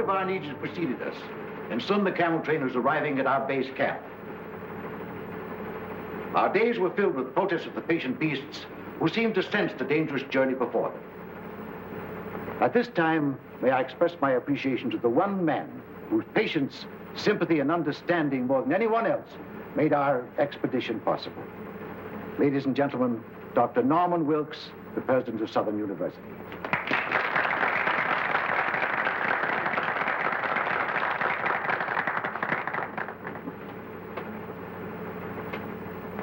of our needs had preceded us, and soon the camel train was arriving at our base camp. Our days were filled with protests of the patient beasts who seemed to sense the dangerous journey before them. At this time, may I express my appreciation to the one man whose patience, sympathy, and understanding more than anyone else made our expedition possible. Ladies and gentlemen, Dr. Norman Wilkes, the president of Southern University.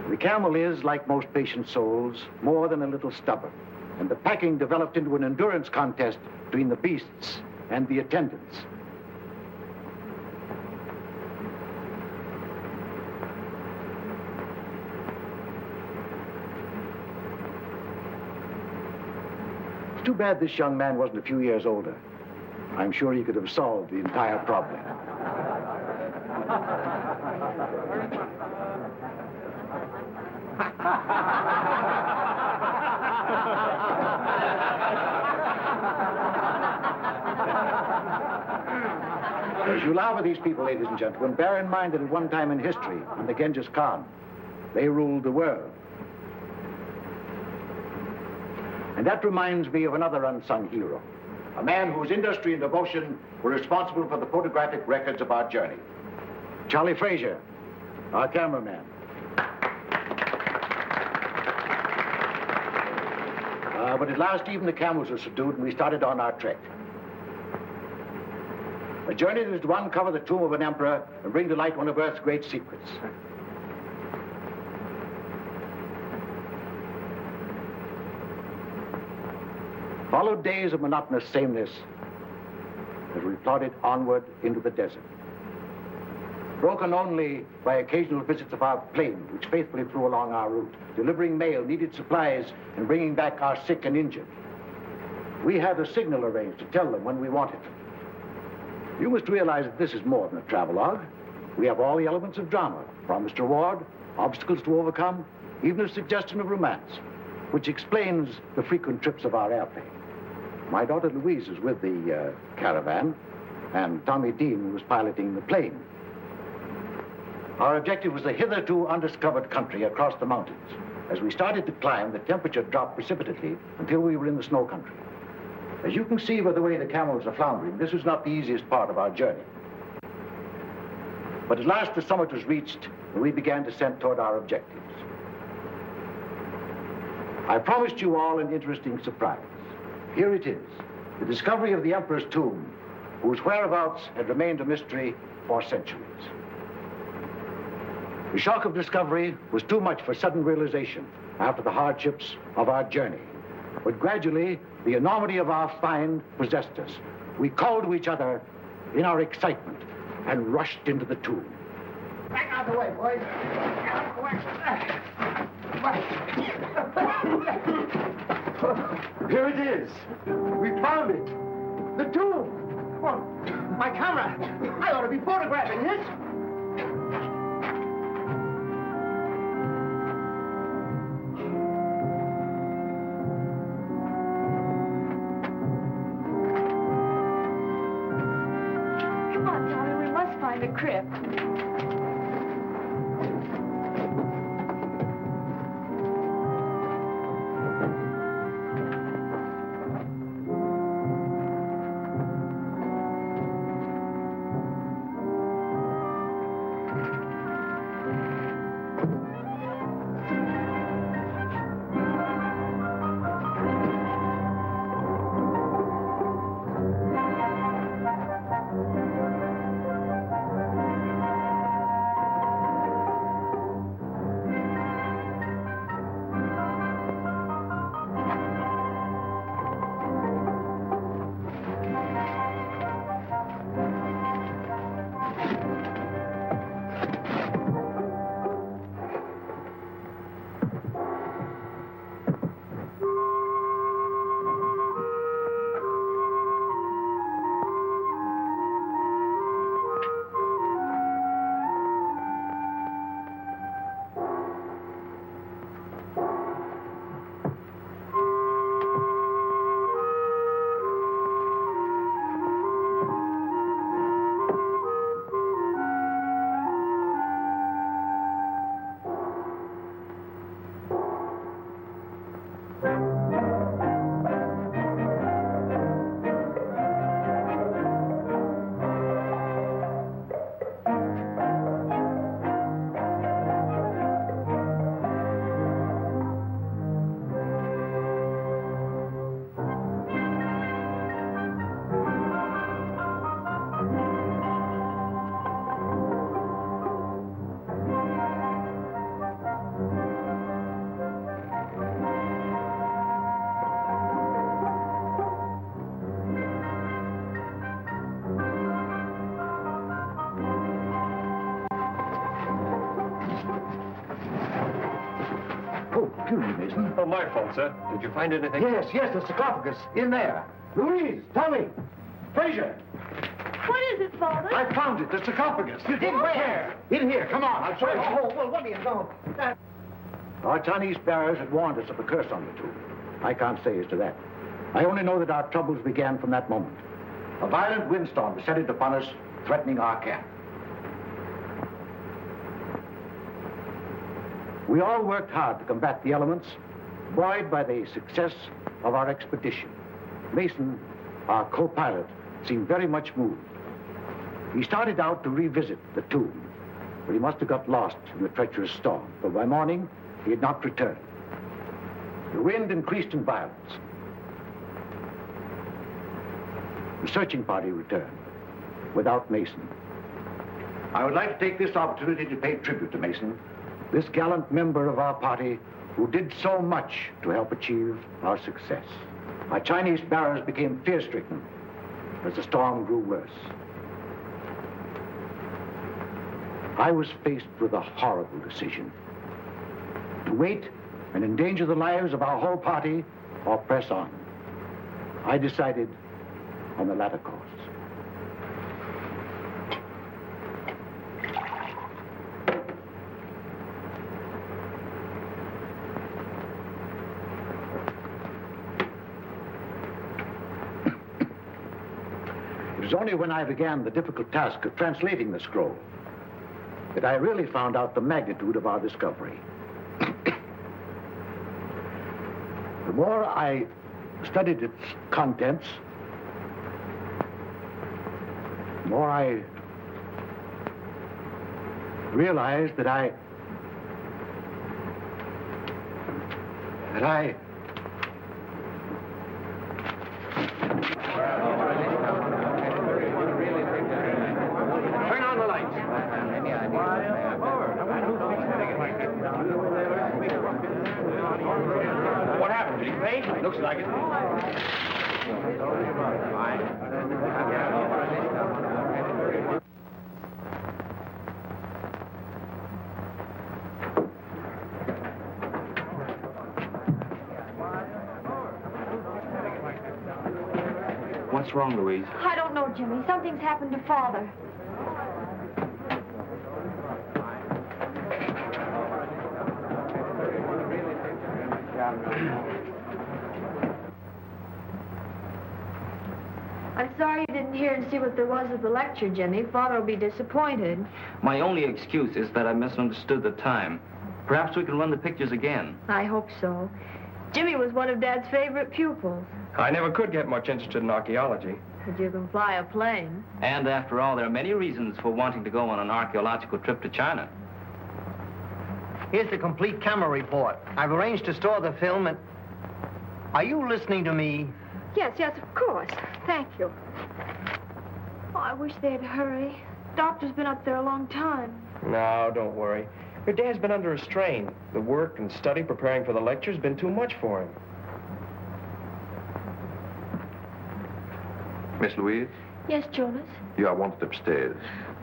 The camel is, like most patient souls, more than a little stubborn, and the packing developed into an endurance contest between the beasts and the attendants. It's too bad this young man wasn't a few years older. I'm sure he could have solved the entire problem. As you laugh at these people, ladies and gentlemen, bear in mind that at one time in history, under Genghis Khan, they ruled the world. And that reminds me of another unsung hero, a man whose industry and devotion were responsible for the photographic records of our journey. Charlie Frazier, our cameraman. But at last, even the camels were subdued, and we started on our trek. A journey that is to uncover the tomb of an emperor and bring to light one of Earth's great secrets. Followed days of monotonous sameness as we plodded onward into the desert, broken only by occasional visits of our plane, which faithfully flew along our route, delivering mail, needed supplies, and bringing back our sick and injured. We had a signal arranged to tell them when we wanted them. You must realize that this is more than a travelogue. We have all the elements of drama, promised reward, obstacles to overcome, even a suggestion of romance, which explains the frequent trips of our airplane. My daughter Louise is with the caravan, and Tommy Dean was piloting the plane. Our objective was a hitherto undiscovered country across the mountains. As we started to climb, the temperature dropped precipitately until we were in the snow country. As you can see by the way the camels are floundering, this was not the easiest part of our journey. But at last the summit was reached, and we began descent toward our objectives. I promised you all an interesting surprise. Here it is, the discovery of the Emperor's tomb, whose whereabouts had remained a mystery for centuries. The shock of discovery was too much for sudden realization after the hardships of our journey. But gradually, the enormity of our find possessed us. We called to each other in our excitement and rushed into the tomb. Back out of the way, boys. Get out of the way. Here it is. We found it. The tomb. Well, my camera. I ought to be photographing this. Come on, Tommy, we must find a crib. Excuse me, Mason. Oh, my fault, sir. Did you find anything? Yes, the sarcophagus. In there. Louise, tell me. Fraser, What is it, Father? I found it. The sarcophagus. You did where? In here. Come on. I'll show you. Oh, well, what do you know? Our Chinese bearers had warned us of a curse on the tomb. I can't say as to that. I only know that our troubles began from that moment. A violent windstorm descended upon us, threatening our camp. We all worked hard to combat the elements, buoyed by the success of our expedition. Mason, our co-pilot, seemed very much moved. He started out to revisit the tomb, but he must have got lost in the treacherous storm, for by morning, he had not returned. The wind increased in violence. The searching party returned, without Mason. I would like to take this opportunity to pay tribute to Mason, this gallant member of our party who did so much to help achieve our success. Our Chinese bearers became fear-stricken as the storm grew worse. I was faced with a horrible decision: to wait and endanger the lives of our whole party or press on. I decided on the latter course. It was only when I began the difficult task of translating the scroll that I really found out the magnitude of our discovery. The more I studied its contents, the more I realized that I Turn on the lights. What happened? Did he faint? Looks like it. What's wrong, Louise? I don't know, Jimmy. Something's happened to Father. I'm sorry you didn't hear and see what there was at the lecture, Jimmy. Father will be disappointed. My only excuse is that I misunderstood the time. Perhaps we can run the pictures again. I hope so. Jimmy was one of Dad's favorite pupils. I never could get much interested in archaeology. But you can fly a plane. And after all, there are many reasons for wanting to go on an archaeological trip to China. Here's the complete camera report. I've arranged to store the film and... Are you listening to me? Yes, of course. Thank you. Oh, I wish they'd hurry. Doctor's been up there a long time. No, don't worry. Your dad's been under a strain. The work and study preparing for the lecture's been too much for him. Miss Louise, Yes, Jonas? you are wanted upstairs.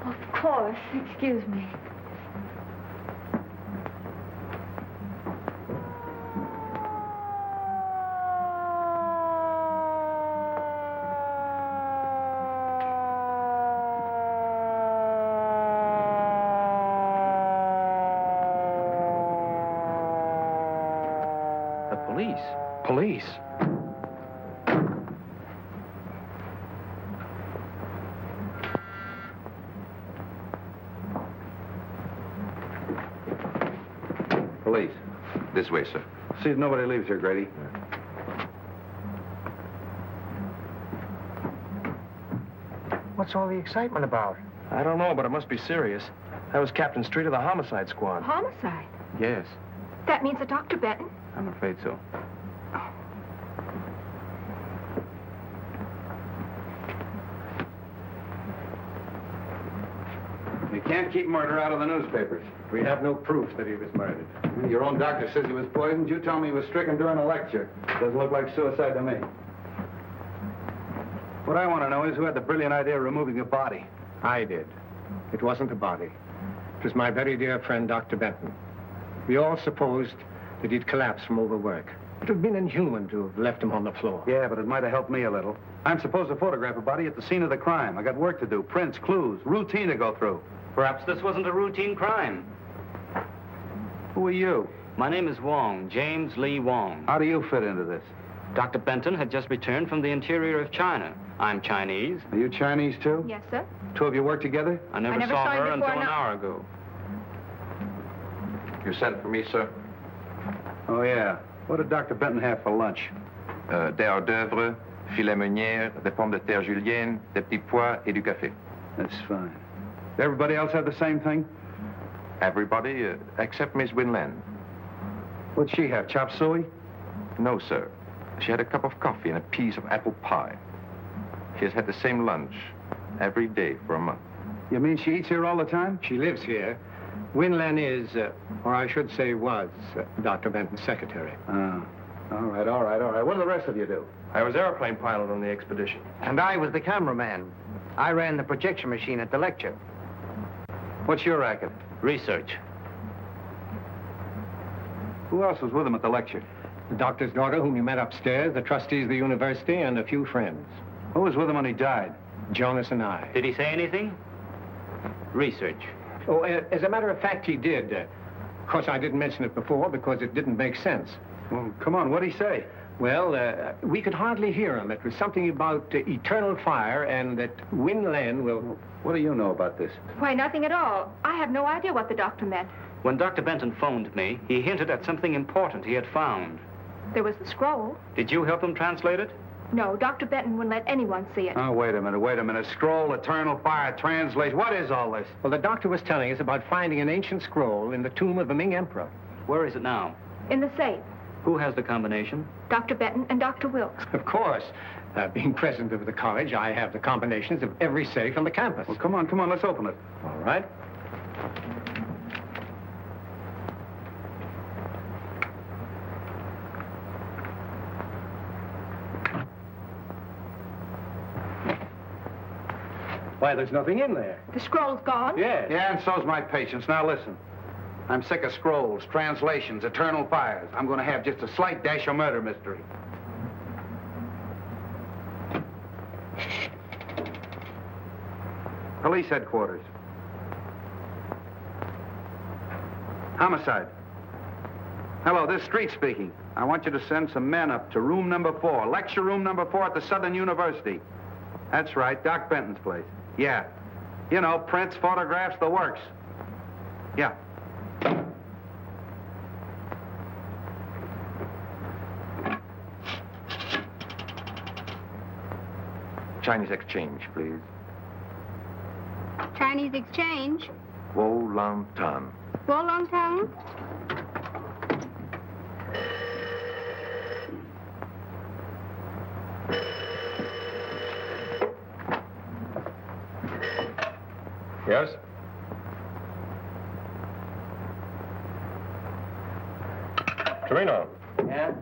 Of course. Excuse me. The police. Police? Police. This way, sir. See if nobody leaves here, Grady. What's all the excitement about? I don't know, but it must be serious. That was Captain Street of the homicide squad. Homicide? Yes, That means that Dr. Benton? I'm afraid so. You can't keep murder out of the newspapers. We have no proof that he was murdered. Your own doctor says he was poisoned. You tell me he was stricken during a lecture. Doesn't look like suicide to me. What I want to know is who had the brilliant idea of removing the body. I did. It wasn't a body. It was my very dear friend, Dr. Benton. We all supposed that he'd collapsed from overwork. It would have been inhuman to have left him on the floor. Yeah, but it might have helped me a little. I'm supposed to photograph a body at the scene of the crime. I got work to do, prints, clues, routine to go through. Perhaps this wasn't a routine crime. Who are you? My name is Wong, James Lee Wong. How do you fit into this? Dr. Benton had just returned from the interior of China. I'm Chinese. Are you Chinese, too? Yes, sir. Two of you work together? I never never saw saw you her before, until an no. hour ago. You sent for me, sir? Oh, yeah. What did Dr. Benton have for lunch? Des hors d'oeuvre, filet meunière, des pommes de terre julienne, des petits pois et du café. That's fine. Did everybody else have the same thing? Everybody except Miss Winland. What'd she have, chop suey? No, sir. She had a cup of coffee and a piece of apple pie. She has had the same lunch every day for a month. You mean she eats here all the time? She lives here. Winlan is, or I should say was, Dr. Benton's secretary. All right. What do the rest of you do? I was airplane pilot on the expedition. And I was the cameraman. I ran the projection machine at the lecture. What's your racket? Research. Who else was with him at the lecture? The doctor's daughter, whom you met upstairs, the trustees of the university, and a few friends. Who was with him when he died? Jonas and I. Did he say anything? Research. Oh, as a matter of fact, he did. Of course, I didn't mention it before because it didn't make sense. Well, come on, what'd he say? Well, we could hardly hear him. It was something about eternal fire and that Winlan will... What do you know about this? Why, nothing at all. I have no idea what the doctor meant. When Dr. Benton phoned me, he hinted at something important he had found. There was the scroll. Did you help him translate it? No, Dr. Benton wouldn't let anyone see it. Oh, wait a minute. Scroll, eternal fire, translate. What is all this? Well, the doctor was telling us about finding an ancient scroll in the tomb of the Ming Emperor. Where is it now? In the safe. Who has the combination? Dr. Benton and Dr. Wilkes. Of course. Being president of the college, I have the combinations of every safe on the campus. Well, come on, let's open it. All right. Why, there's nothing in there. The scroll's gone? Yes. Yeah, and so's my patience. Now listen. I'm sick of scrolls, translations, eternal fires. I'm going to have just a slight dash of murder mystery. Police headquarters. Homicide. Hello, this is Street speaking. I want you to send some men up to room number 4, lecture room number 4 at the Southern University. That's right, Doc Benton's place. Yeah. You know, prints, photographs, the works. Yeah. Chinese exchange, please. Chinese exchange. Wolantan. Wollongtown. Yes? Torino. Yeah?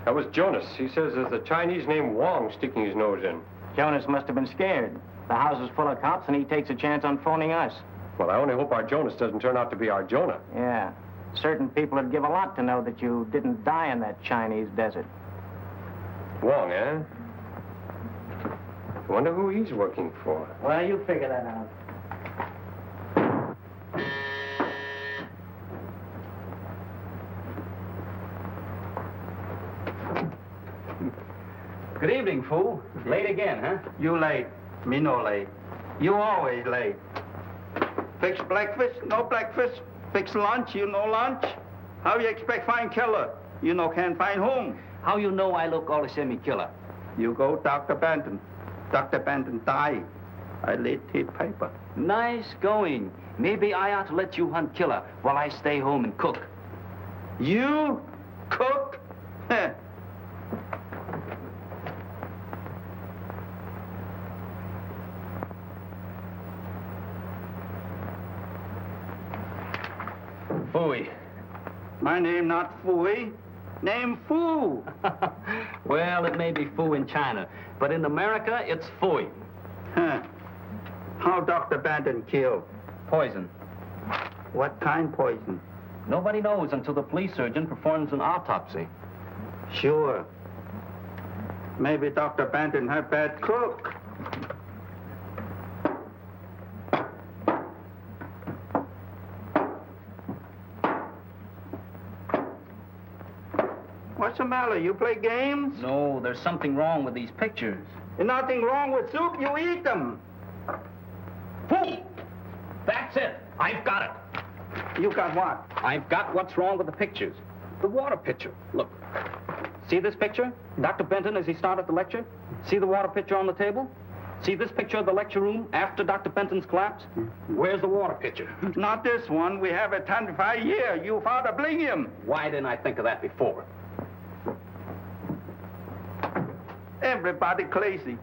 That was Jonas. He says there's a Chinese named Wong sticking his nose in. Jonas must have been scared. The house is full of cops, and he takes a chance on phoning us. Well, I only hope our Jonas doesn't turn out to be our Jonah. Yeah. Certain people would give a lot to know that you didn't die in that Chinese desert. Wong, eh? Wonder who he's working for. Well, you figure that out. Good evening, fool. Late again, huh? You late. Me no late. You always late. Fix breakfast, no breakfast. Fix lunch, you no lunch. How you expect find killer? You no can't find whom. How you know I look all the same killer? You go Dr. Benton. Dr. Benton die. I read his paper. Nice going. Maybe I ought to let you hunt killer while I stay home and cook. You cook? Heh. Fooey. My name not Fooey. Name Foo. Well, it may be foo in China, but in America, it's fooey. Huh. How Dr. Benton killed? Poison. What kind poison? Nobody knows until the police surgeon performs an autopsy. Sure. Maybe Dr. Benton had bad cook. What's the matter? You play games? No, there's something wrong with these pictures. There's nothing wrong with soup. You eat them. Fool! That's it. I've got it. You got what? I've got what's wrong with the pictures. The water pitcher. Look. See this picture? Dr. Benton as he started the lecture? See the water pitcher on the table? See this picture of the lecture room after Dr. Benton's collapse? Where's the water pitcher? Not this one. We have it 25 years. You father bling him. Why didn't I think of that before? Everybody crazy.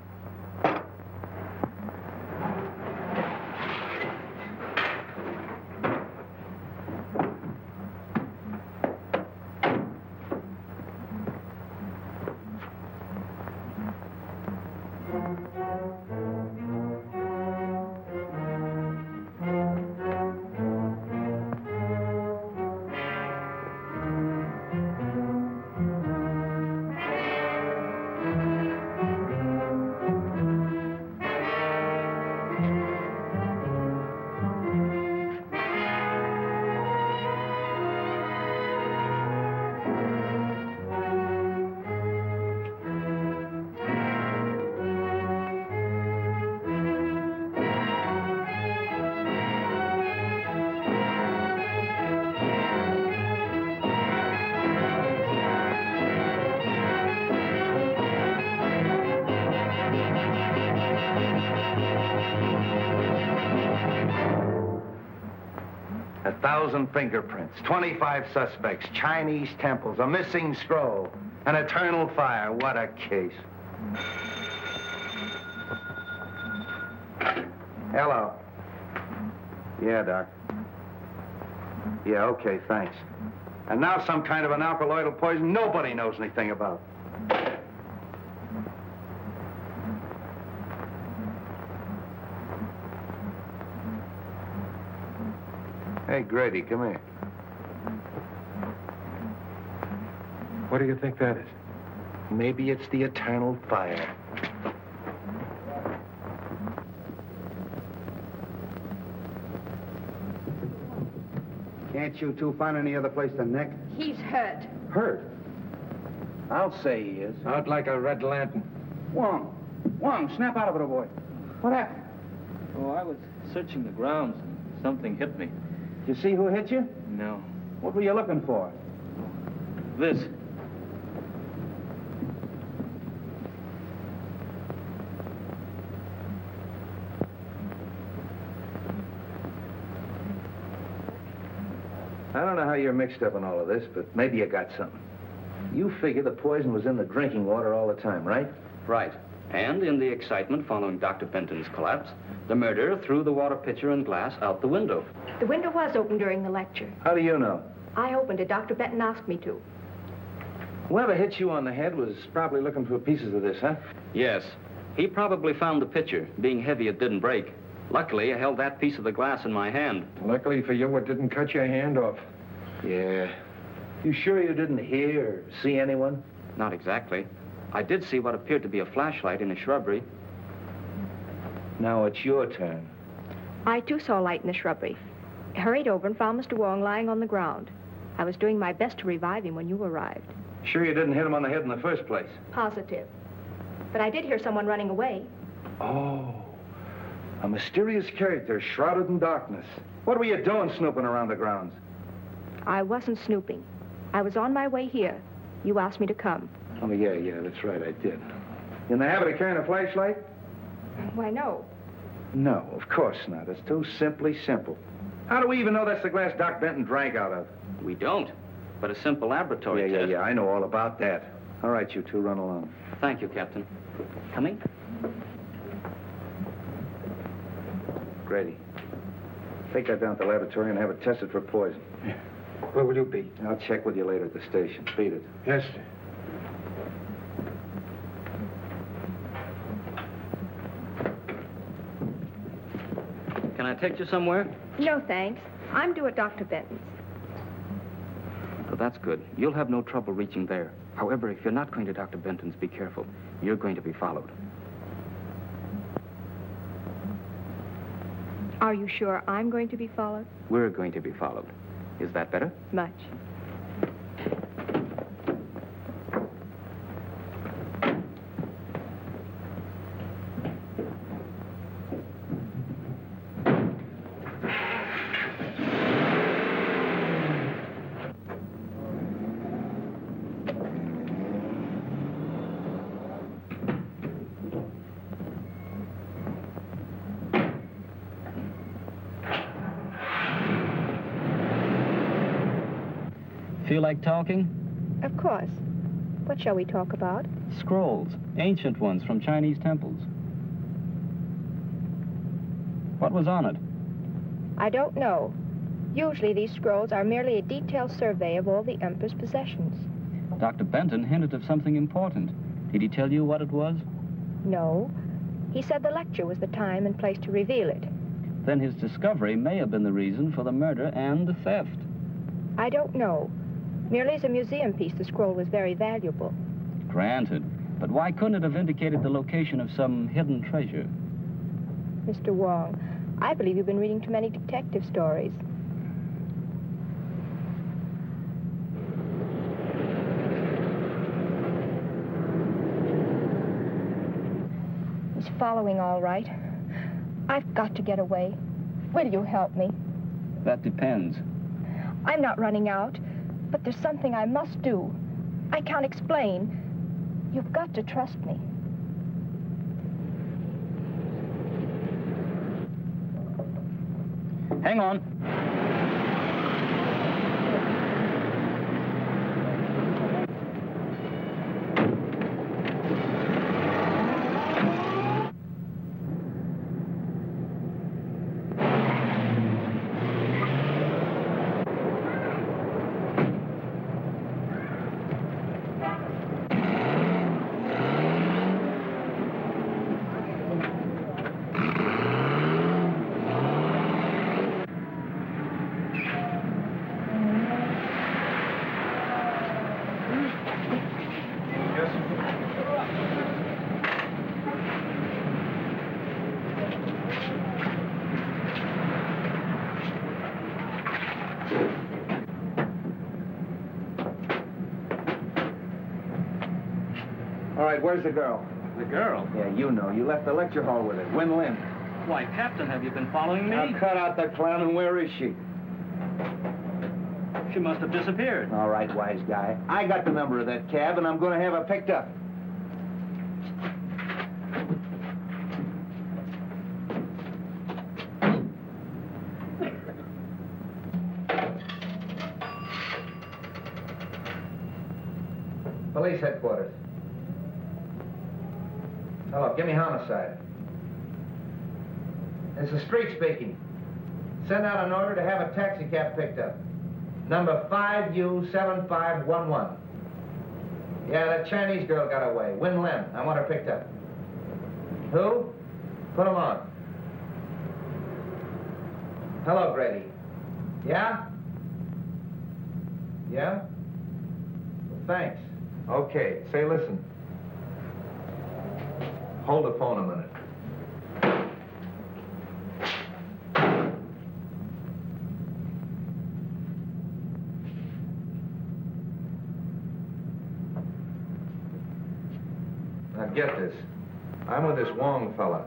Fingerprints, 25 suspects, Chinese temples, a missing scroll, an eternal fire. What a case. Hello. Yeah, Doc. Yeah, okay, thanks. And now some kind of an alkaloidal poison nobody knows anything about. Hey, Grady, come here. What do you think that is? Maybe it's the eternal fire. Can't you two find any other place to nick? He's hurt. Hurt? I'll say he is. Out like a red lantern. Wong, snap out of it, old boy. What happened? Oh, I was searching the grounds and something hit me. Did you see who hit you? No. What were you looking for? This. I don't know how you're mixed up in all of this, but maybe you got something. You figure the poison was in the drinking water all the time, right? Right. And in the excitement following Dr. Benton's collapse, the murderer threw the water pitcher and glass out the window. The window was open during the lecture. How do you know? I opened it. Dr. Benton asked me to. Whoever hit you on the head was probably looking for pieces of this, huh? Yes. He probably found the pitcher. Being heavy, it didn't break. Luckily, I held that piece of the glass in my hand. Luckily for you, it didn't cut your hand off. Yeah. You sure you didn't hear or see anyone? Not exactly. I did see what appeared to be a flashlight in a shrubbery. Now it's your turn. I, too, saw light in the shrubbery. I hurried over and found Mr. Wong lying on the ground. I was doing my best to revive him when you arrived. Sure you didn't hit him on the head in the first place? Positive. But I did hear someone running away. Oh. A mysterious character shrouded in darkness. What were you doing snooping around the grounds? I wasn't snooping. I was on my way here. You asked me to come. Oh, yeah, that's right, I did. In the habit of carrying a flashlight? Why, no. No, of course not. It's too simply simple. How do we even know that's the glass Doc Benton drank out of? We don't. But a simple laboratory test. Yeah, I know all about that. All right, you two, run along. Thank you, Captain. Coming? Grady, take that down to the laboratory and have it tested for poison. Yeah. Where will you be? I'll check with you later at the station. Beat it. Yes, sir. Can I take you somewhere? No, thanks. I'm due at Dr. Benton's. Well, that's good. You'll have no trouble reaching there. However, if you're not going to Dr. Benton's, be careful. You're going to be followed. Are you sure I'm going to be followed? We're going to be followed. Is that better? Much. Feel like talking? Of course. What shall we talk about? Scrolls, ancient ones from Chinese temples. What was on it? I don't know. Usually these scrolls are merely a detailed survey of all the Emperor's possessions. Dr. Benton hinted of something important. Did he tell you what it was? No. He said the lecture was the time and place to reveal it. Then his discovery may have been the reason for the murder and the theft. I don't know. Merely as a museum piece, the scroll was very valuable. Granted. But why couldn't it have indicated the location of some hidden treasure? Mr. Wong, I believe you've been reading too many detective stories. He's following all right. I've got to get away. Will you help me? That depends. I'm not running out, but there's something I must do. I can't explain. You've got to trust me. Hang on. All right, where's the girl? The girl? Yeah, you know. You left the lecture hall with her. Win Lin. Why, Captain, have you been following me? Now cut out the clown, and where is she? She must have disappeared. All right, wise guy. I got the number of that cab, and I'm going to have her picked up. Police headquarters. Hello, give me homicide. It's the street speaking. Send out an order to have a taxi cab picked up. Number 5U7511. Yeah, that Chinese girl got away. Win Lin. I want her picked up. Who? Put him on. Hello, Grady. Yeah? Yeah? Well, thanks. Okay, say, listen. Hold the phone a minute. Now get this. I'm with this Wong fella.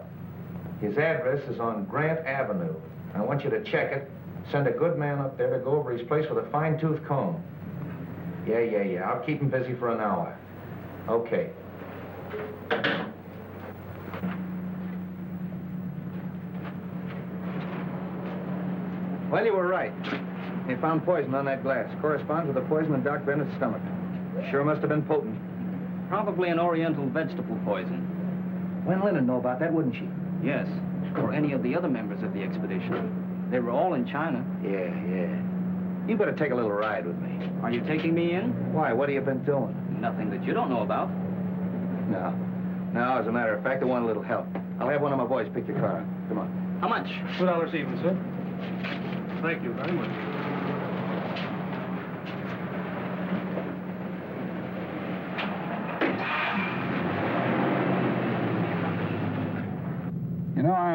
His address is on Grant Avenue. I want you to check it. Send a good man up there to go over his place with a fine-tooth comb. Yeah. I'll keep him busy for an hour. Okay. Well, you were right. They found poison on that glass. Corresponds with the poison in Doc Bennett's stomach. Sure must have been potent. Probably an oriental vegetable poison. Wen Lin would know about that, wouldn't she? Yes, or any of the other members of the expedition. They were all in China. Yeah. You better take a little ride with me. Are you taking me in? Why? What have you been doing? Nothing that you don't know about. No, as a matter of fact, I want a little help. I'll have one of my boys pick your car up. Come on. How much? $2 even, sir. Thank you very much.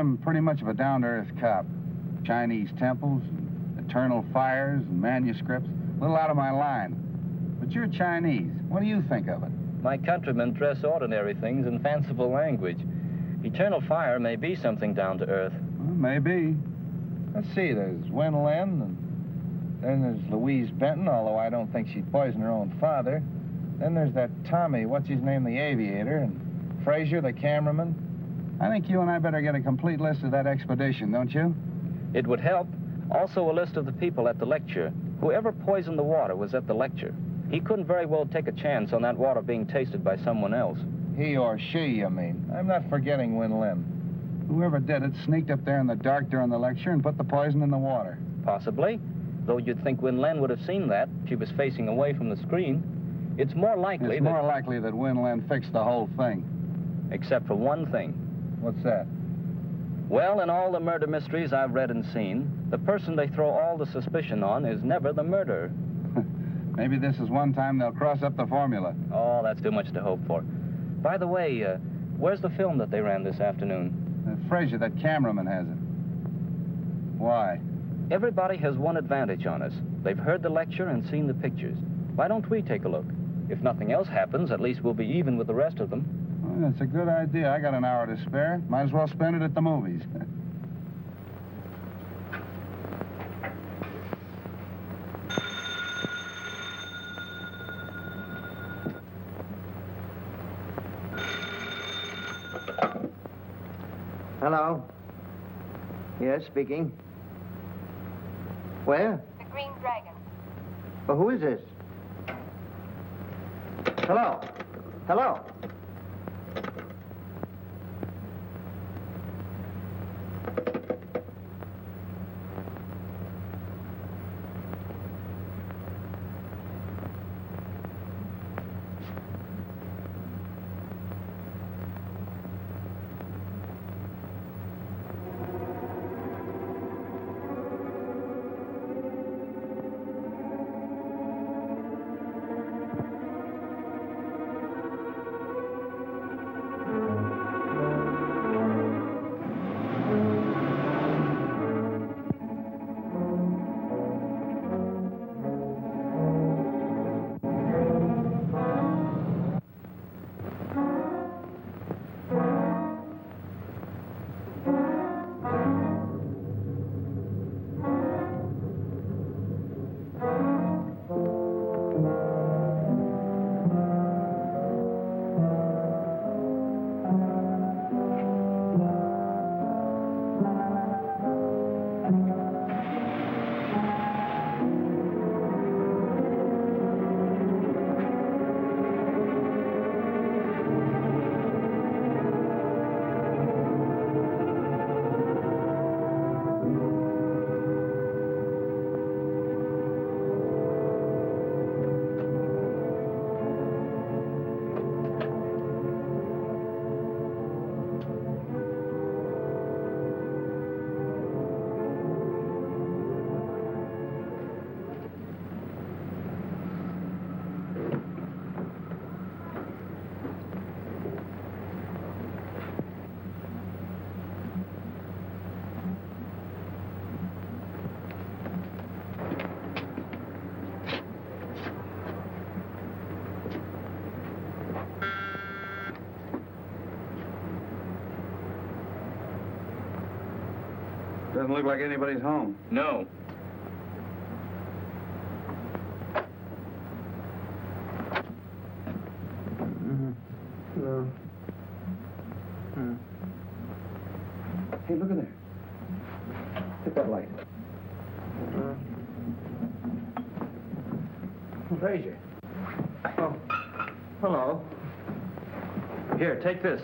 I'm pretty much of a down-to-earth cop. Chinese temples, eternal fires, and manuscripts. A little out of my line. But you're Chinese. What do you think of it? My countrymen dress ordinary things in fanciful language. Eternal fire may be something down to earth. Well, maybe. Let's see, there's Wen Lin, and then there's Louise Benton, although I don't think she'd poison her own father. Then there's that Tommy, what's his name, the aviator, and Frazier, the cameraman. I think you and I better get a complete list of that expedition, don't you? It would help. Also a list of the people at the lecture. Whoever poisoned the water was at the lecture. He couldn't very well take a chance on that water being tasted by someone else. He or she, I mean. I'm not forgetting Wen Lin. Whoever did it sneaked up there in the dark during the lecture and put the poison in the water. Possibly. Though you'd think Wen Lin would have seen that. She was facing away from the screen. It's more likely It's more likely that Wen Lin fixed the whole thing. Except for one thing. What's that? Well, in all the murder mysteries I've read and seen, the person they throw all the suspicion on is never the murderer. Maybe this is one time they'll cross up the formula. Oh, that's too much to hope for. By the way, where's the film that they ran this afternoon? Frazier, that cameraman, has it. Why? Everybody has one advantage on us. They've heard the lecture and seen the pictures. Why don't we take a look? If nothing else happens, at least we'll be even with the rest of them. Well, that's a good idea. I got an hour to spare. Might as well spend it at the movies. Hello? Yes, speaking. Where? The Green Dragon. Well, who is this? Hello? Hello? Doesn't look like anybody's home. No. No. Hey, look at there. Hit that light. Frazier. Oh, hello. Here, take this.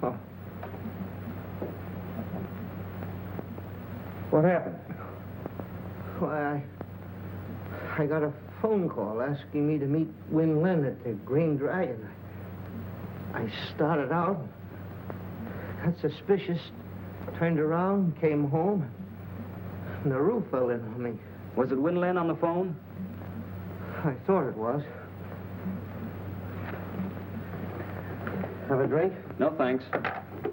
Oh. What happened? Why, I got a phone call asking me to meet Wen Lin at the Green Dragon. I started out, got suspicious, turned around, came home, and the roof fell in on me. Was it Wen Lin on the phone? I thought it was. Have a drink? No, thanks.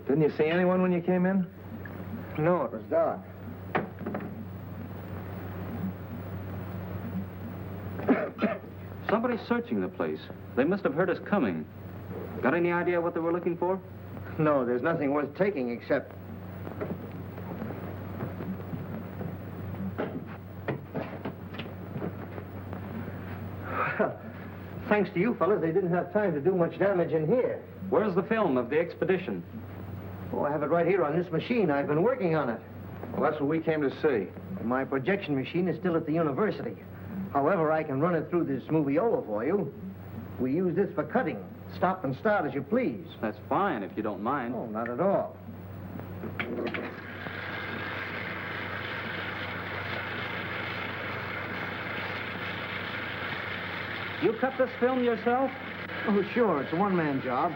Didn't you see anyone when you came in? No, it was dark. Somebody's searching the place. They must have heard us coming. Got any idea what they were looking for? No, there's nothing worth taking except... Well, thanks to you fellas, they didn't have time to do much damage in here. Where's the film of the expedition? Oh, I have it right here on this machine. I've been working on it. Well, that's what we came to see. My projection machine is still at the university. However, I can run it through this moviola for you. We use this for cutting. Stop and start as you please. That's fine, if you don't mind. Oh, not at all. You cut this film yourself? Oh, sure. It's a one-man job.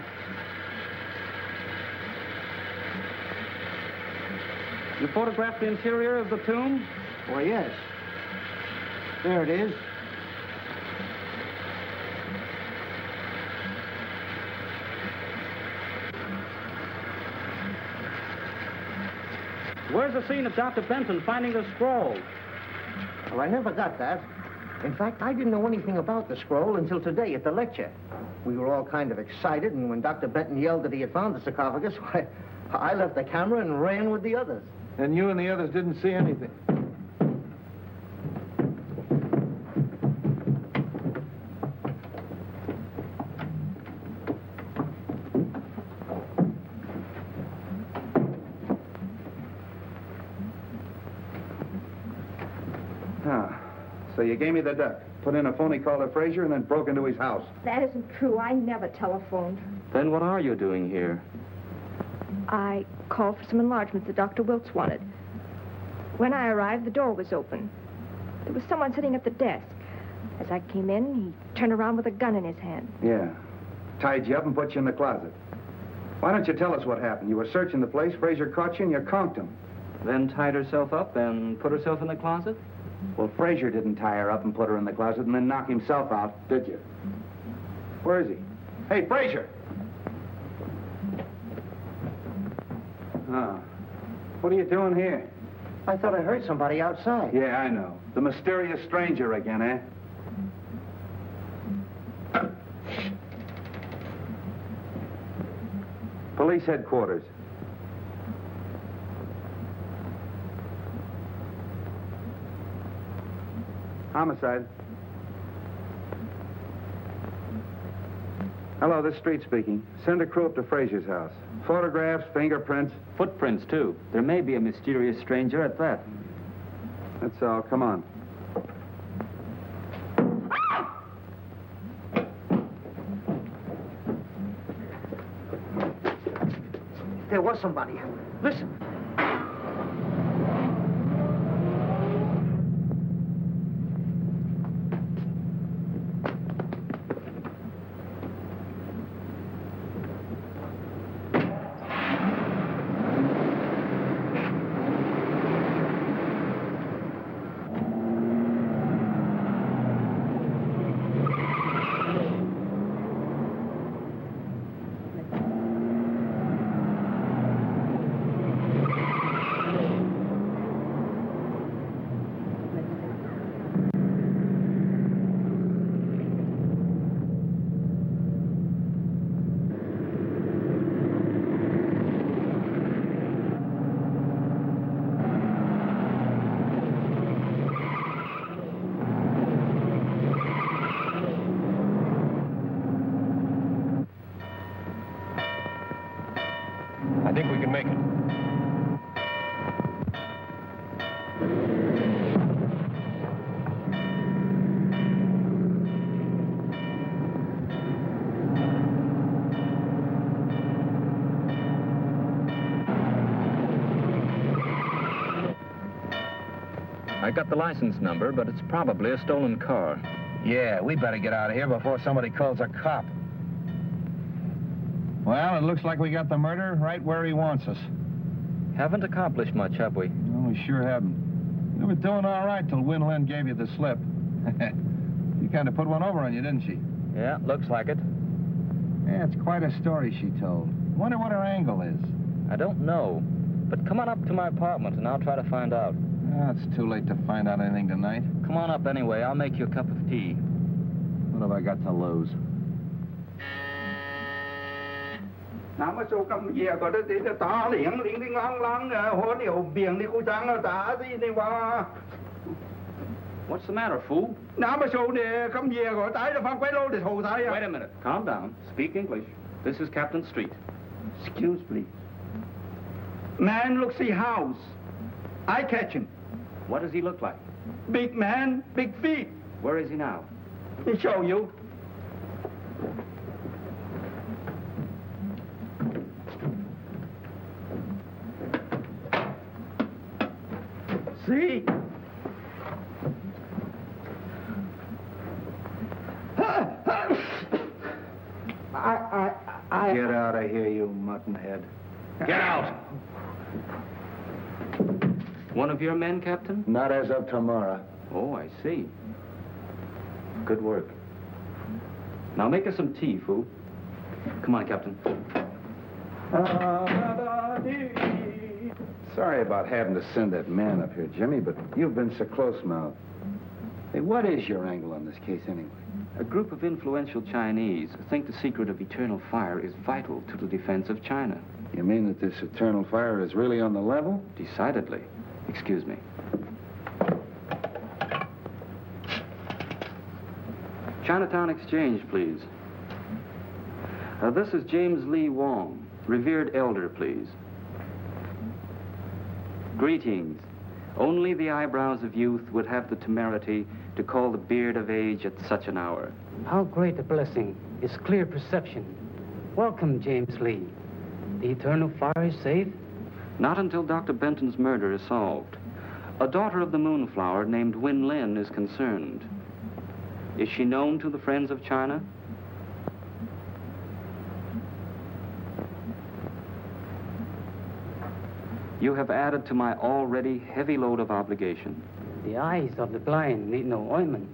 You photographed the interior of the tomb? Why, yes. There it is. Where's the scene of Dr. Benton finding the scroll? Well, I never got that. In fact, I didn't know anything about the scroll until today at the lecture. We were all kind of excited, and when Dr. Benton yelled that he had found the sarcophagus, why, I left the camera and ran with the others. And you and the others didn't see anything? So you gave me the duck, put in a phony call to Frazier, and then broke into his house. That isn't true. I never telephoned. Then what are you doing here? I called for some enlargements that Dr. Wilkes wanted. When I arrived, the door was open. There was someone sitting at the desk. As I came in, he turned around with a gun in his hand. Yeah. Tied you up and put you in the closet. Why don't you tell us what happened? You were searching the place, Frazier caught you, and you conked him. Then tied herself up and put herself in the closet? Well, Frazier didn't tie her up and put her in the closet and then knock himself out, did you? Where is he? Hey, Frazier! Oh. What are you doing here? I thought I heard somebody outside. Yeah, I know. The mysterious stranger again, eh? Police headquarters. Homicide. Hello, this is Street speaking. Send a crew up to Frazier's house. Photographs, fingerprints. Footprints, too. There may be a mysterious stranger at that. That's all. Come on. There was somebody. Listen. I think we can make it. I got the license number, but it's probably a stolen car. Yeah, we better get out of here before somebody calls a cop. Well, it looks like we got the murderer right where he wants us. Haven't accomplished much, have we? No, we sure haven't. We were doing all right till Win Lin gave you the slip. She kind of put one over on you, didn't she? Yeah, looks like it. Yeah, it's quite a story she told. Wonder what her angle is. I don't know. But come on up to my apartment and I'll try to find out. It's too late to find out anything tonight. Come on up anyway. I'll make you a cup of tea. What have I got to lose? Nào mà số cầm về có đó thì ta liền liền đi ngang ngang hồ điều biển đi cô trang là ta gì đi mà. What's the matter, fool? Nào mà số này cầm về có tái là phang quay lô để thầu thái à. Wait a minute. Calm down. Speak English. This is Captain Street. Excuse please. Man looks the house. I catch him. What does he look like? Big man, big feet. Where is he now? He show you. See? I... Get out of here, you muttonhead. Get out! One of your men, Captain? Not as of tomorrow. Oh, I see. Good work. Now make us some tea, fool. Come on, Captain. Sorry about having to send that man up here, Jimmy, but you've been so close-mouthed. Hey, what is your angle on this case, anyway? A group of influential Chinese think the secret of eternal fire is vital to the defense of China. You mean that this eternal fire is really on the level? Decidedly. Excuse me. Chinatown Exchange, please. This is James Lee Wong, revered elder, please. Greetings. Only the eyebrows of youth would have the temerity to call the beard of age at such an hour. How great a blessing is clear perception. Welcome, James Lee. The eternal fire is safe? Not until Dr. Benton's murder is solved. A daughter of the Moonflower named Win Lin is concerned. Is she known to the friends of China? You have added to my already heavy load of obligation. The eyes of the blind need no ointment.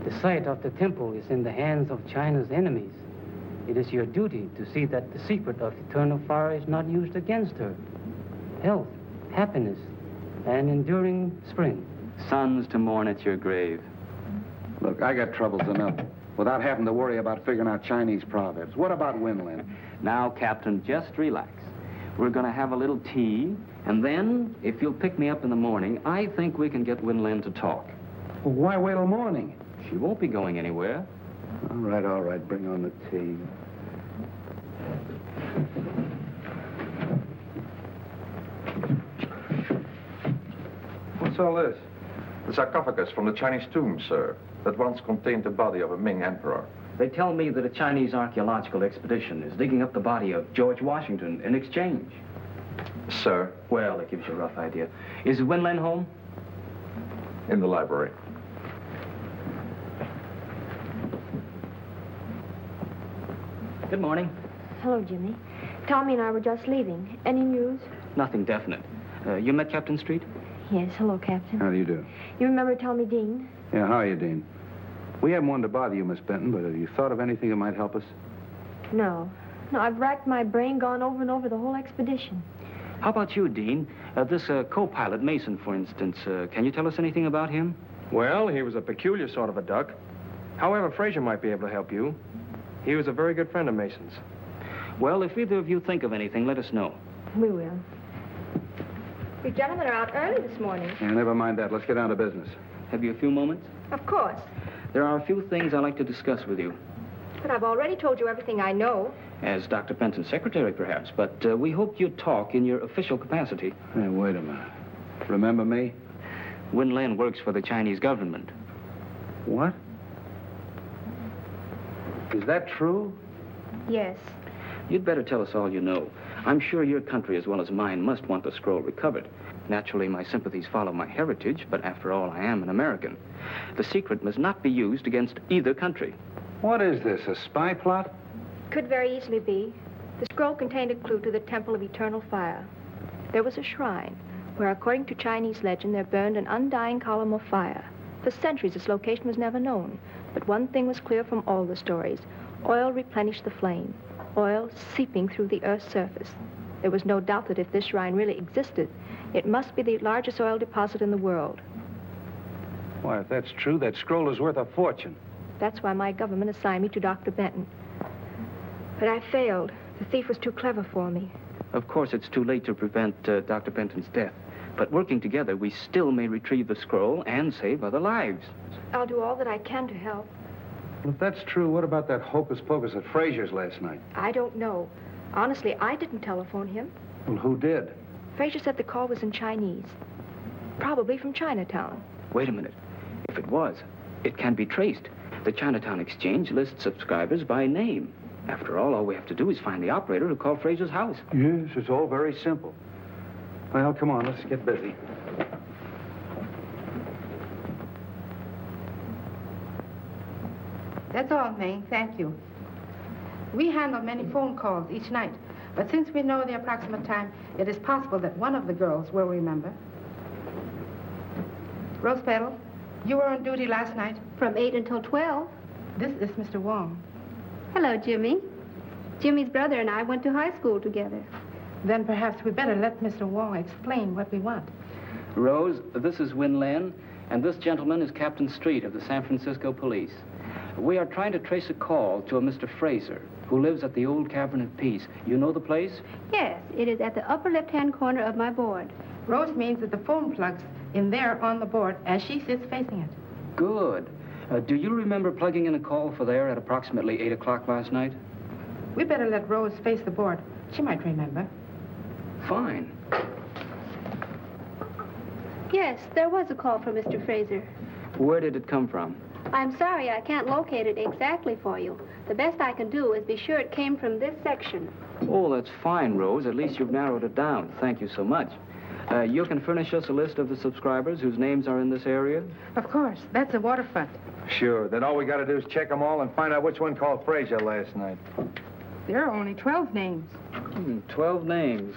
The sight of the temple is in the hands of China's enemies. It is your duty to see that the secret of eternal fire is not used against her. Health, happiness, and enduring spring. Sons to mourn at your grave. Look, I got troubles enough without having to worry about figuring out Chinese proverbs. What about Winlin? Now, Captain, just relax. We're going to have a little tea, and then, if you'll pick me up in the morning, I think we can get Winlin to talk. Well, why wait till morning? She won't be going anywhere. All right. Bring on the tea. What's all this? The sarcophagus from the Chinese tomb, sir, that once contained the body of a Ming emperor. They tell me that a Chinese archaeological expedition is digging up the body of George Washington in exchange. Sir? Well, that gives you a rough idea. Is Winlin home? In the library. Good morning. Hello, Jimmy. Tommy and I were just leaving. Any news? Nothing definite. You met Captain Street? Yes, hello, Captain. How do you do? You remember Tommy Dean? Yeah, how are you, Dean? We haven't wanted to bother you, Miss Benton, but have you thought of anything that might help us? No. No, I've racked my brain, gone over and over the whole expedition. How about you, Dean? This co-pilot, Mason, for instance. Can you tell us anything about him? Well, he was a peculiar sort of a duck. However, Fraser might be able to help you. He was a very good friend of Mason's. Well, if either of you think of anything, let us know. We will. You gentlemen are out early this morning. Yeah, never mind that. Let's get down to business. Have you a few moments? Of course. There are a few things I'd like to discuss with you. But I've already told you everything I know. As Dr. Benton's secretary, perhaps, but we hoped you'd talk in your official capacity. Hey, wait a minute. Remember me? Win Lin works for the Chinese government. What? Is that true? Yes. You'd better tell us all you know. I'm sure your country, as well as mine, must want the scroll recovered. Naturally, my sympathies follow my heritage, but after all, I am an American. The secret must not be used against either country. What is this, a spy plot? Could very easily be. The scroll contained a clue to the Temple of Eternal Fire. There was a shrine where, according to Chinese legend, there burned an undying column of fire. For centuries, its location was never known. But one thing was clear from all the stories. Oil replenished the flame. Oil seeping through the Earth's surface. There was no doubt that if this shrine really existed, it must be the largest oil deposit in the world. Why, if that's true, that scroll is worth a fortune. That's why my government assigned me to Dr. Benton. But I failed. The thief was too clever for me. Of course, it's too late to prevent Dr. Benton's death. But working together, we still may retrieve the scroll and save other lives. I'll do all that I can to help. If that's true, what about that hocus pocus at Frazier's last night? I don't know. Honestly, I didn't telephone him. Well, who did? Frazier said the call was in Chinese. Probably from Chinatown. Wait a minute. If it was, it can be traced. The Chinatown Exchange lists subscribers by name. After all we have to do is find the operator who called Frazier's house. Yes, it's all very simple. Well, come on, let's get busy. That's all, May. Thank you. We handle many phone calls each night, but since we know the approximate time, it is possible that one of the girls will remember. Rose Petal, you were on duty last night? From 8 until 12. This is Mr. Wong. Hello, Jimmy. Jimmy's brother and I went to high school together. Then perhaps we better let Mr. Wong explain what we want. Rose, this is Win Lin, and this gentleman is Captain Street of the San Francisco Police. We are trying to trace a call to a Mr. Fraser, who lives at the old Cavern of Peace. You know the place? Yes, it is at the upper left-hand corner of my board. Rose means that the phone plug's in there on the board as she sits facing it. Good. Do you remember plugging in a call for there at approximately 8 o'clock last night? We better let Rose face the board. She might remember. Fine. Yes, there was a call from Mr. Fraser. Where did it come from? I'm sorry I can't locate it exactly for you. The best I can do is be sure it came from this section. Oh, that's fine, Rose. At least you've narrowed it down. Thank you so much. You can furnish us a list of the subscribers whose names are in this area? Of course. That's the waterfront. Sure. Then all we got to do is check them all and find out which one called Frazier last night. There are only 12 names. 12 names.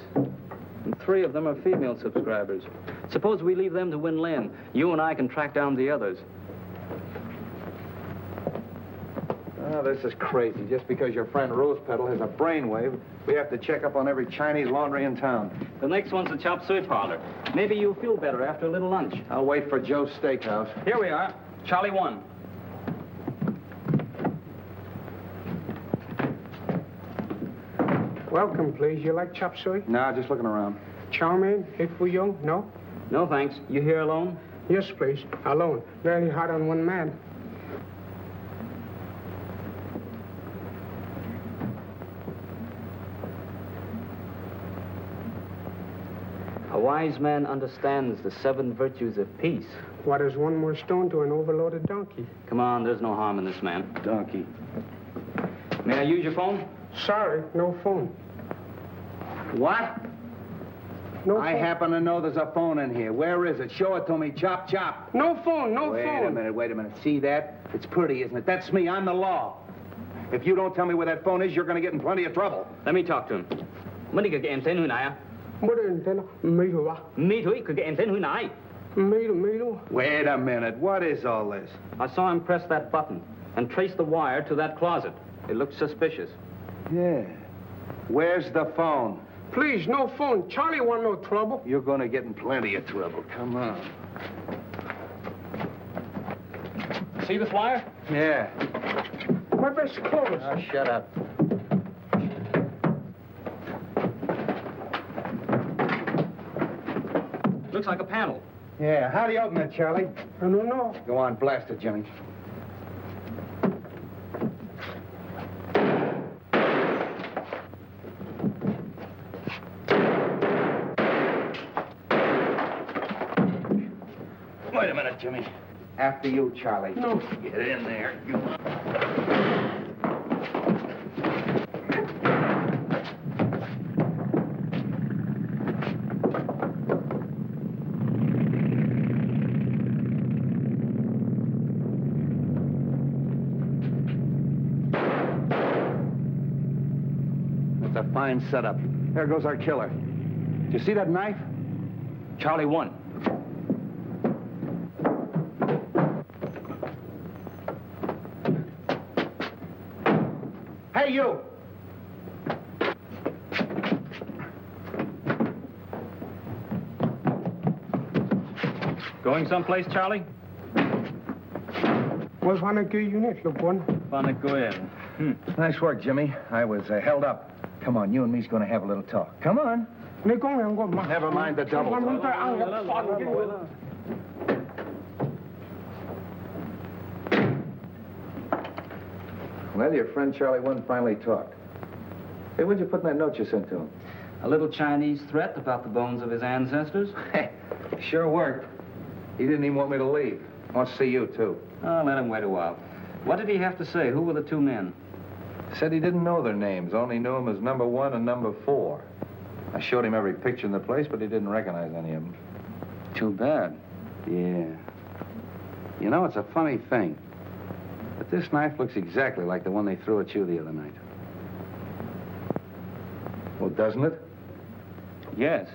And 3 of them are female subscribers. Suppose we leave them to Win Lin. You and I can track down the others. Oh, this is crazy. Just because your friend Rose Petal has a brainwave, we have to check up on every Chinese laundry in town. The next one's the chop suey parlor. Maybe you'll feel better after a little lunch. I'll wait for Joe's Steakhouse. Here we are. Charlie 1. Welcome, please. You like chop suey? No, just looking around. Chow mein, hit for you? No? No, thanks. You here alone? Yes, please. Alone. Very hard on one man. A wise man understands the 7 virtues of peace. What is one more stone to an overloaded donkey? Come on, there's no harm in this man. Donkey. May I use your phone? Sorry, no phone. What? No I phone. happen to know there's a phone in here. Where is it? Show it to me. Chop, chop. No phone, no phone. Wait a minute. See that? It's pretty, isn't it? That's me. I'm the law. If you don't tell me where that phone is, you're going to get in plenty of trouble. Let me talk to him. Mấy cái em tên hồi nãy à? Me too, cái em tên hồi nãy. Wait a minute. What is all this? I saw him press that button and trace the wire to that closet. It looked suspicious. Yeah. Where's the phone? Please, no phone. Charlie want no trouble. You're going to get in plenty of trouble. Come on. See this wire? Yeah. My best clothes. Oh, shut up. Looks like a panel. Yeah. How do you open it, Charlie? I don't know. Go on, blast it, Jimmy. Wait a minute, Jimmy. After you, Charlie. No. Get in there. You... That's a fine setup. There goes our killer. Do you see that knife? Charlie 1. Hey, you! Going someplace, Charlie? Was one of your unit, look one. Nice work, Jimmy. I was held up. Come on, you and me's going to have a little talk. Come on. Never mind the double. Well, your friend Charlie One finally talked. Hey, what'd you put in that note you sent to him? A little Chinese threat about the bones of his ancestors. Sure worked. He didn't even want me to leave. Wants to see you, too. Oh, let him wait a while. What did he have to say? Who were the two men? Said he didn't know their names, only knew them as number 1 and number 4. I showed him every picture in the place, but he didn't recognize any of them. Too bad. Yeah. You know, it's a funny thing. But this knife looks exactly like the one they threw at you the other night. Well, doesn't it? Yes.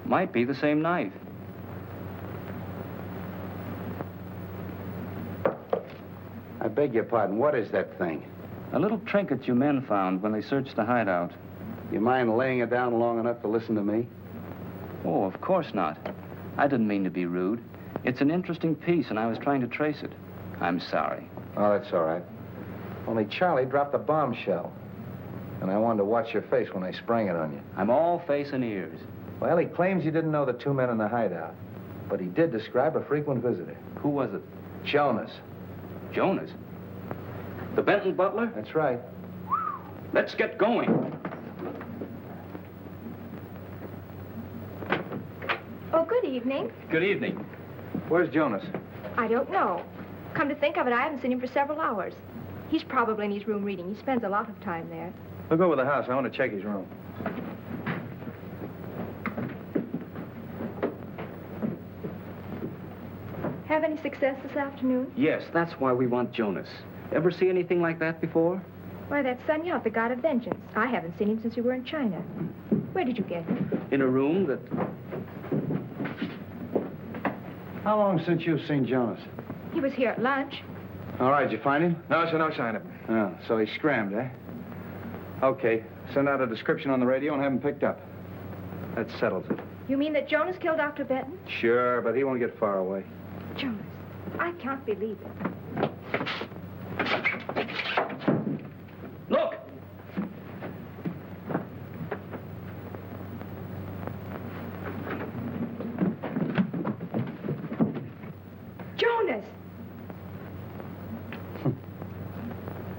Might be the same knife. I beg your pardon. What is that thing? A little trinket you men found when they searched the hideout. You mind laying it down long enough to listen to me? Oh, of course not. I didn't mean to be rude. It's an interesting piece, and I was trying to trace it. I'm sorry. Oh, that's all right. Only Charlie dropped a bombshell. And I wanted to watch your face when I sprang it on you. I'm all face and ears. Well, he claims you didn't know the two men in the hideout. But he did describe a frequent visitor. Who was it? Jonas. Jonas? The Benton butler? That's right. Let's get going. Oh, good evening. Good evening. Where's Jonas? I don't know. Come to think of it, I haven't seen him for several hours. He's probably in his room reading. He spends a lot of time there. Look over the house. I want to check his room. Have any success this afternoon? Yes, that's why we want Jonas. Ever see anything like that before? Why, that's Sun Yat, the god of vengeance. I haven't seen him since we were in China. Where did you get him? In a room that... How long since you've seen Jonas? He was here at lunch. All right, did you find him? No, sir, no sign of him. Oh, so he scrammed, eh? Okay, send out a description on the radio and have him picked up. That settles it. You mean that Jonas killed Dr. Benton? Sure, but he won't get far away. Jonas, I can't believe it. Look! Jonas!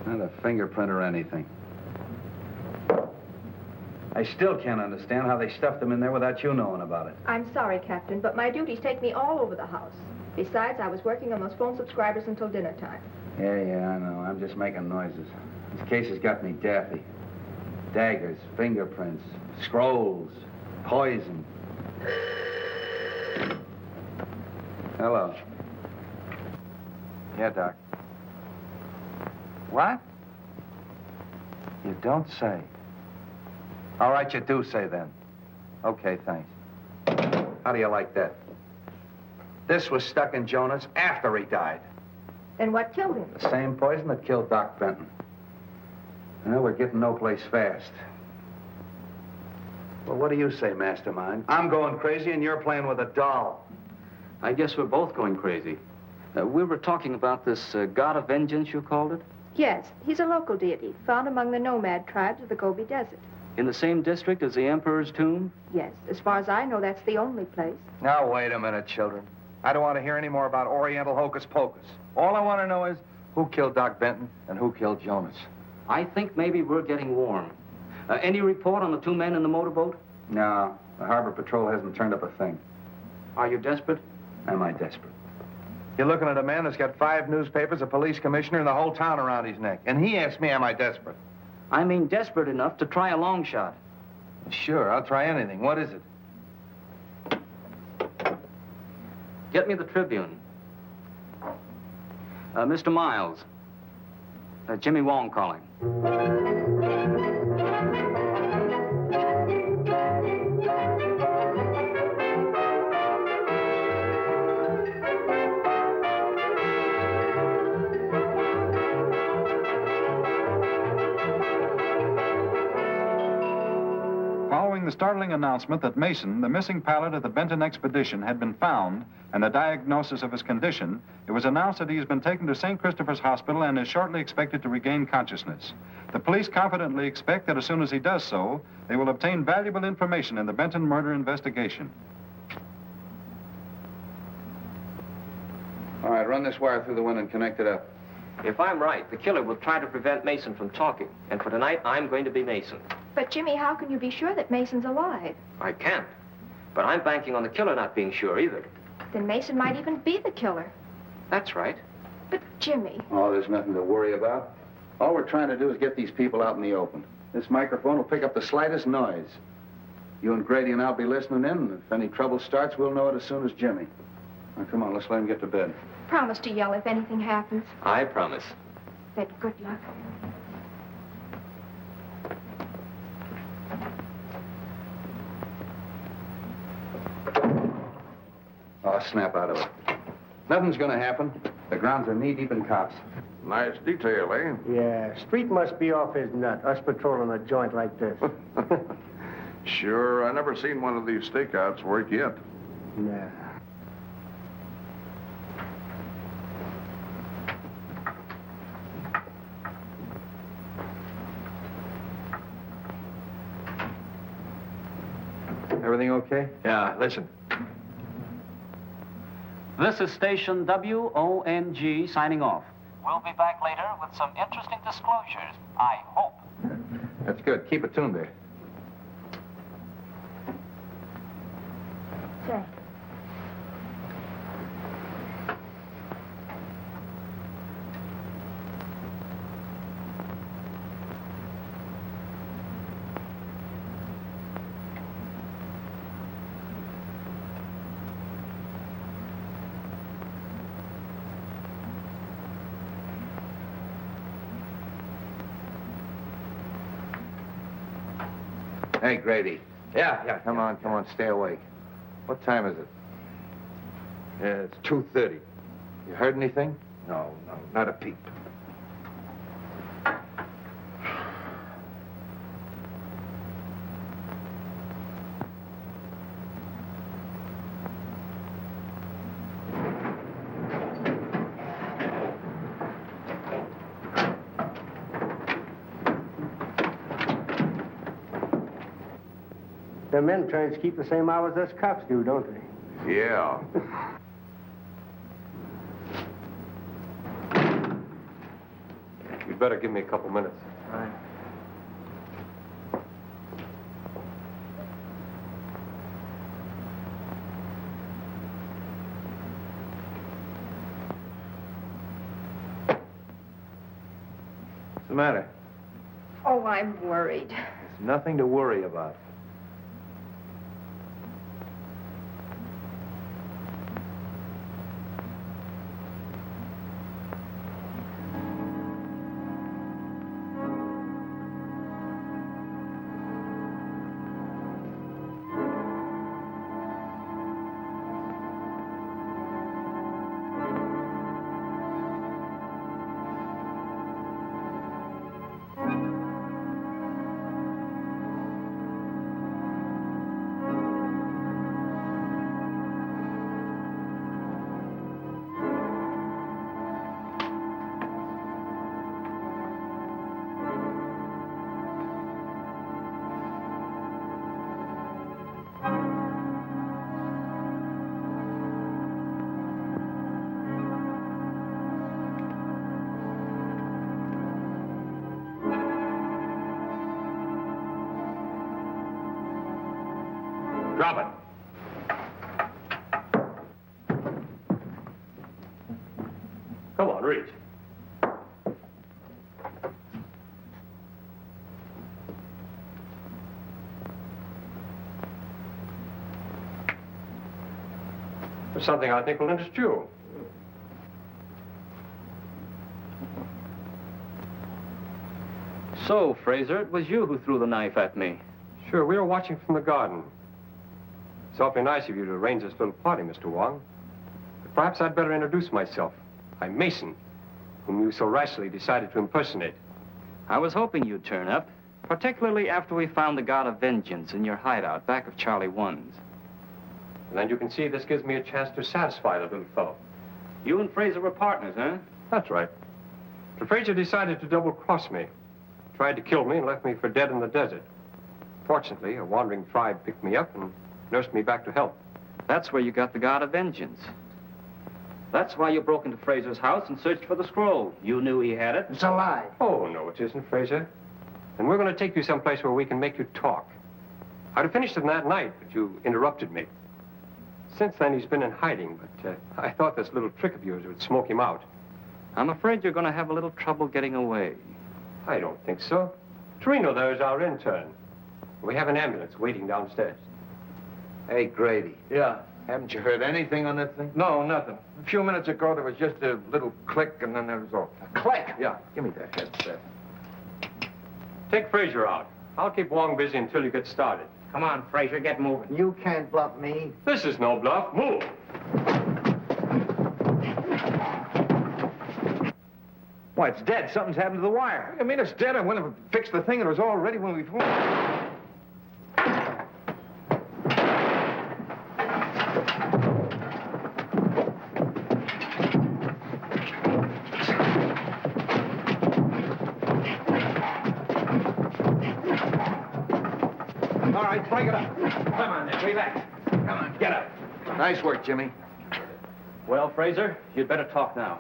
Not a fingerprint or anything. I still can't understand how they stuffed him in there without you knowing about it. I'm sorry, Captain, but my duties take me all over the house. Besides, I was working on those phone subscribers until dinner time. Yeah, I know. I'm just making noises. This case has got me daffy. Daggers, fingerprints, scrolls, poison. Hello. Yeah, Doc. What? You don't say. All right, you do say then. Okay, thanks. How do you like that? This was stuck in Jonas after he died. Then what killed him? The same poison that killed Doc Benton. Well, we're getting no place fast. Well, what do you say, Mastermind? I'm going crazy and you're playing with a doll. I guess we're both going crazy. We were talking about this god of vengeance, you called it? Yes, he's a local deity, found among the nomad tribes of the Gobi Desert. In the same district as the Emperor's tomb? Yes, as far as I know, that's the only place. Now, wait a minute, children. I don't want to hear any more about Oriental hocus pocus. All I want to know is who killed Doc Benton and who killed Jonas. I think maybe we're getting warm. Any report on the two men in the motorboat? No, the Harbor Patrol hasn't turned up a thing. Are you desperate? Am I desperate? You're looking at a man that's got 5 newspapers, a police commissioner, and the whole town around his neck. And he asked me, am I desperate? I mean desperate enough to try a long shot. Sure, I'll try anything. What is it? Get me the Tribune. Mr. Miles. Jimmy Wong calling. Following Following the startling announcement that Mason, the missing pilot of the Benton expedition, had been found and the diagnosis of his condition, it was announced that he has been taken to St. Christopher's Hospital and is shortly expected to regain consciousness. The police confidently expect that as soon as he does so, they will obtain valuable information in the Benton murder investigation. All right, run this wire through the window and connect it up. If I'm right, the killer will try to prevent Mason from talking. And for tonight, I'm going to be Mason. But, Jimmy, how can you be sure that Mason's alive? I can't. But I'm banking on the killer not being sure either. Then Mason might even be the killer. That's right. But, Jimmy... Oh, there's nothing to worry about. All we're trying to do is get these people out in the open. This microphone will pick up the slightest noise. You and Grady and I'll be listening in, and if any trouble starts, we'll know it as soon as Jimmy. Now, come on, let's let him get to bed. Promise to yell if anything happens. I promise. Then good luck. Oh, snap out of it. Nothing's gonna happen. The grounds are knee-deep in cops. Nice detail, eh? Yeah, Street must be off his nut, us patrolling a joint like this. Sure, I never seen one of these stakeouts work yet. Nah. Everything okay? Yeah, listen. This is station WONG signing off. We'll be back later with some interesting disclosures, I hope. That's good. Keep it tuned there. Say. Hey, Grady. Yeah. Come on, stay awake. What time is it? Yeah, it's 2:30. You heard anything? No, not a peep. Them interns keep the same hours as cops do, don't they? Yeah. You'd better give me a couple minutes. All right. What's the matter? Oh, I'm worried. There's nothing to worry about. Drop it. Come on, reach. There's something I think will interest you. So, Fraser, it was you who threw the knife at me. Sure, we were watching from the garden. It's awfully nice of you to arrange this little party, Mr. Wong. But perhaps I'd better introduce myself. I'm Mason, whom you so rashly decided to impersonate. I was hoping you'd turn up. Particularly after we found the God of Vengeance in your hideout back of Charlie 1's. And then you can see this gives me a chance to satisfy the little fellow. You and Fraser were partners, huh? That's right. But Fraser decided to double-cross me. Tried to kill me and left me for dead in the desert. Fortunately, a wandering tribe picked me up and nursed me back to health. That's where you got the God of Vengeance. That's why you broke into Fraser's house and searched for the scroll. You knew he had it. It's a lie. Oh, no, it isn't, Fraser. And we're going to take you someplace where we can make you talk. I'd have finished him that night, but you interrupted me. Since then, he's been in hiding, but I thought this little trick of yours would smoke him out. I'm afraid you're going to have a little trouble getting away. I don't think so. Torino there is our intern. We have an ambulance waiting downstairs. Hey, Grady. Yeah. Haven't you heard anything on that thing? No, nothing. A few minutes ago, there was just a little click, and then that was all. A click? Yeah, give me that headset. Take Fraser out. I'll keep Wong busy until you get started. Come on, Fraser, get moving. You can't bluff me. This is no bluff. Move! Why, it's dead. Something's happened to the wire. I mean, it's dead. I went and fixed the thing, and it was all ready when we... All right, break it up. Come on, then. Relax. Come on, get up. Nice work, Jimmy. Well, Fraser, you'd better talk now.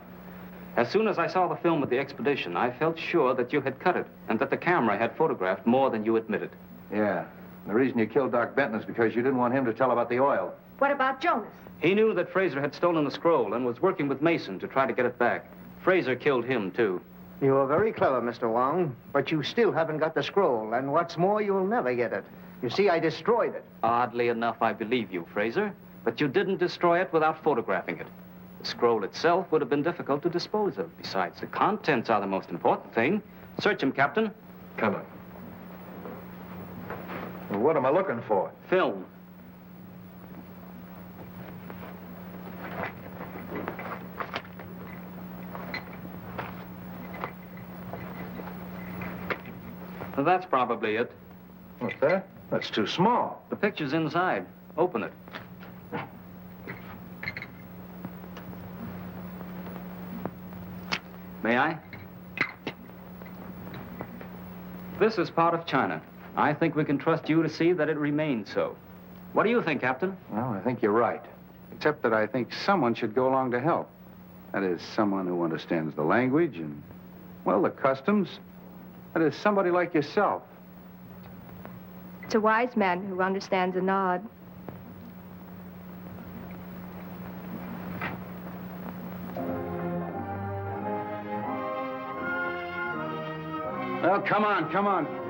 As soon as I saw the film of the expedition, I felt sure that you had cut it and that the camera had photographed more than you admitted. Yeah. The reason you killed Doc Benton is because you didn't want him to tell about the oil. What about Jonas? He knew that Fraser had stolen the scroll and was working with Mason to try to get it back. Fraser killed him, too. You are very clever, Mr. Wong, but you still haven't got the scroll, and what's more, you'll never get it. You see, I destroyed it. Oddly enough, I believe you, Fraser, but you didn't destroy it without photographing it. The scroll itself would have been difficult to dispose of. Besides, the contents are the most important thing. Search him, Captain. Come on. Well, what am I looking for? Film. Well, that's probably it. What's that? That's too small. The picture's inside. Open it. May I? This is part of China. I think we can trust you to see that it remains so. What do you think, Captain? Well, I think you're right. Except that I think someone should go along to help. That is, someone who understands the language and, well, the customs. That is, somebody like yourself. It's a wise man who understands a nod. Well, come on, come on.